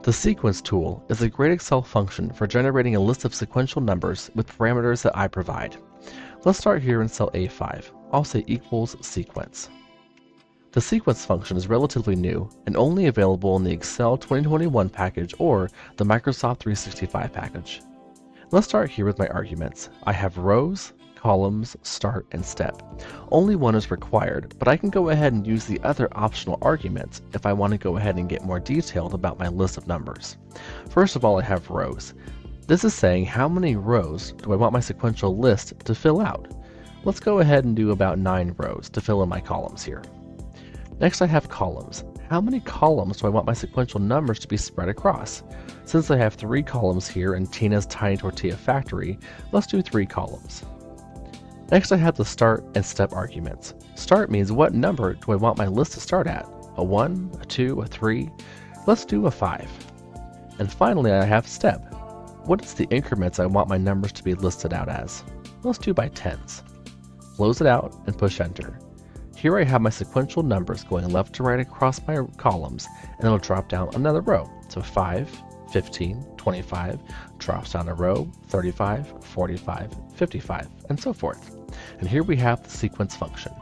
The sequence tool is a great Excel function for generating a list of sequential numbers with parameters that I provide. Let's start here in cell A5. I'll say equals sequence. The sequence function is relatively new and only available in the Excel 2021 package or the Microsoft 365 package. Let's start here with my arguments. I have rows, columns, start, and step. Only one is required, but I can go ahead and use the other optional arguments if I want to go ahead and get more detailed about my list of numbers. First of all, I have rows. This is saying how many rows do I want my sequential list to fill out. Let's go ahead and do about 9 rows to fill in my columns here. Next, I have columns. How many columns do I want my sequential numbers to be spread across? Since I have 3 columns here in Tina's Tiny Tortilla Factory, let's do 3 columns. Next, I have the start and step arguments. Start means what number do I want my list to start at? A 1, a 2, a 3? Let's do a 5. And finally, I have step. What is the increments I want my numbers to be listed out as? Let's do by tens. Close it out and push enter. Here I have my sequential numbers going left to right across my columns, and it'll drop down another row. So 5, 15, 25, drops down a row, 35, 45, 55, and so forth. And here we have the sequence function.